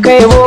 kai mu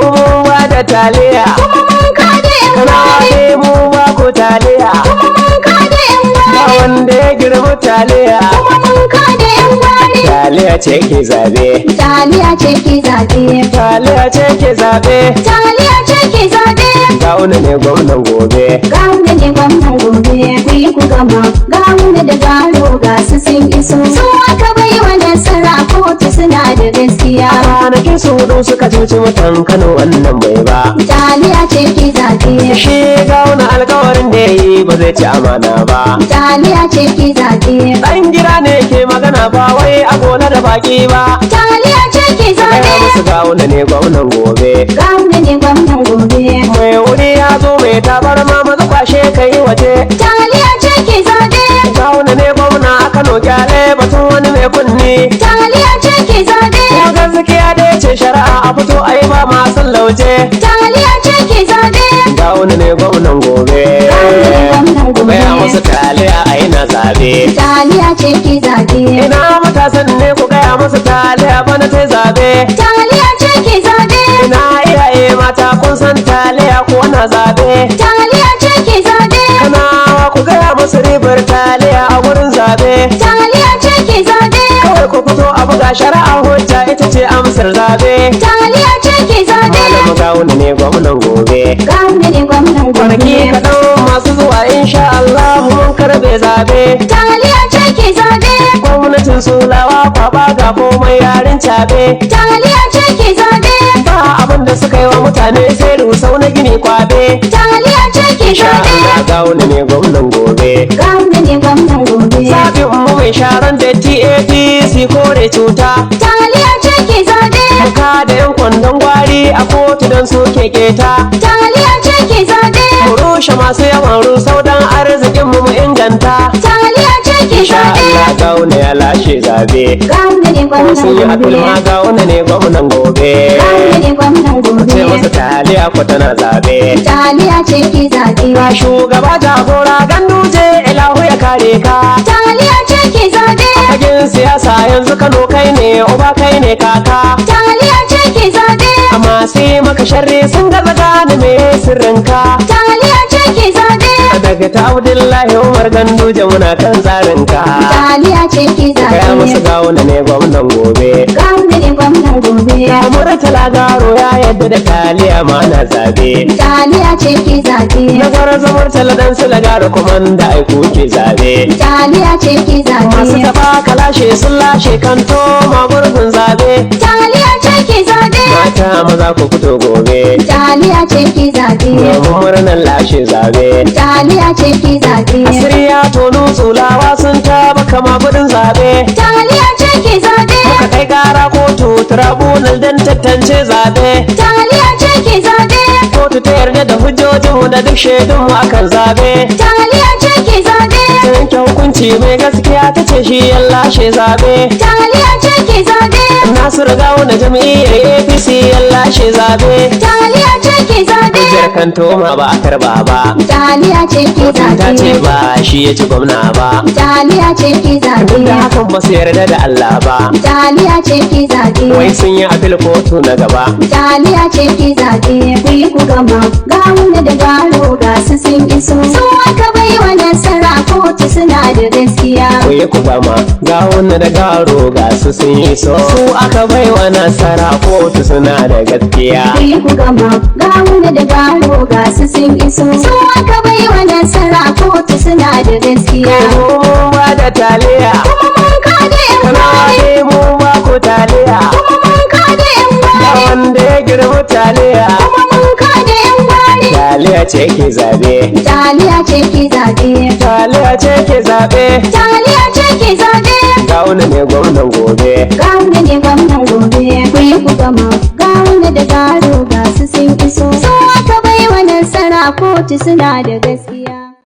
ba da taliya kuma mun kada yan Kanawa gwari ne mu ba ku taliya kuma mun kada yan ba gwari wanda ya girma taliya kuma mun kada yan gwari taliya ce ke zabe taliya ce ke zabe taliya ce ke zabe taliya ce ke zabe Gawuna ne gwamnan gobe Gawuna ne gwamnan gobe ku yi ku gama Gawuna da Garo ga su sun iso su aka bai wa nasara kotu suna da gaskiya kwanakin su hudu suka cuci mutan Kano wannan bai ba taliya ce ke zabe shi Gawuna alkawarin da ya yi ba zai ci amana ba taliya ce ke zabe ɗan gida ne ke magana ba wai a gona da baki ba taliya ce ke zabe gaya musu Gawuna ne gwamnan gobe Gawuna ne gwamnan gobe mai wuri ya zo mai tabarma maza kwashe kai waje taliya ce ke zabe Gawuna ne gwamna a Kano gyale batun wani mai kunni taliya ce ke zabe ko gaskiya da ya ce shari'a a fito a yi ba masu lauje taliya ce ke zabe Gawuna ne gwamnan gobe Gawuna ne gwamnan gobe. gaya musu taliya a yi na zabe taliya ce ke zabe ina matasan ne ku gaya musu taliya bana sai zabe taliya ce ke zabe ina iyaye mata kun san taliya ko na zabe taliya ce ke zabe Kanawa ku gaya musu ribar taliya a wurin zabe taliya ce ke zabe kawai ku fito a buga shari'a hujja ita ce amsar zabe taliya ce ke zabe Malamu Gawuna ne gwamnan gobe Gawuna ne gwamnan kwanaki gobe kaɗan masu zuwa insha Allah mun karbe zabe taliya ce ke zabe gwamnatin sulawa kwaba ga komai yarin cabe taliya ce ke zabe ba abin da suka yi wa mutane sai rusau na gini kwabe taliya ce ke insha zabe Allah Gawuna ne gwamnan gobe Gawuna ne gwamnan gobe zaɓin mu mai sharan da TAPC kore cuta taliya ce ke zabe ka da yan kwandon gwari a kotu don soke keta taliya ce ke zabe mu rushe masu yawan rusau don arzikin mu inganta taliya ce ke insha zabe Allah Gawuna ya lashe zabe Gawuna ne sun yi gwamnan apil gobe ma Gawuna ne gwamnan gobe Gawuna ne gwamnan ce gobe masa taliya ko tana zabe taliya ce ke zabe ga shugaba jagora ganduje ilahu ya kare ka taliya ce ke zabe fagen siyasa yanzu Kano kai ne uba kai ne kaka taliya ce ke zabe amma sai maka sharri sun gaza gane me sirrinka taliya ce ke zabe daga ta Abdullahi Umar Ganduje muna kan tsarinka taliya ce ke gaya musu zabe Gawuna ne gwamnan gobe Gawuna ne gwamnan gobe Murtala Garo ya yadda da taliya ma na zabe taliya ce ke zabe na gwarzo Murtala dan su Garo kuma da aiku ke zabe taliya ce ke masu zabe taba kalashe sun lashe kanto ma gurgun zabe taliya ce ke zabe mata maza ku fito gobe taliya ce ke zabe domin murnar lashe zabe taliya ce ke zabe asiriya tonu tsulawa sun taba kama gudun zabe taliya ce ke zabe muka kai gara kotu tribunal don tantance zabe taliya ce ke zabe kotu ta yarda da hujjojinmu da duk shaidunmu akan zabe taliya ce ke zabe ta yanke hukunci mai gaskiya ta ce shi ya lashe zabe taliya ce ke zabe Nasiru Gawuna jam'iyyar APC ya lashe zabe taliya ce ke zabe hujjar kantoma ba a karba ba taliya ce ke ta ce zabe ba shi ya ci gwamna ba taliya ce ke zabe da hakan ba su yarda da Allah ba taliya ce ke zabe wai sun yi apil kotu na gaba taliya ce ke zabe ku yi ku gama Gawuna da Garo ga su sun iso su aka bai wa nasara kotu suna da gaskiya ku yi ku gama Gawuna da Garo ga su sun yi so su aka bai wa nasara kotu suna da gaskiya ku yi ku gama Gawuna da Garo ga su sun iso su aka bai wa nasara kotu suna da gaskiya mu ba da taliya kuma mun kada yan Kanawa gwari ne mu ba ku taliya kuma mun kada yan ba gwari wanda ya girma taliya kuma mun kada yan gwari taliya ce ke zabe taliya ce ke zabe taliya ce ke zabe taliya ce ke zabe Gawuna ne gwamnan gobe Gawuna ne gwamnan gobe ku yi ku gama Gawuna da Garo ga su sun iso su aka bai wa nasara kotu suna da gaskiya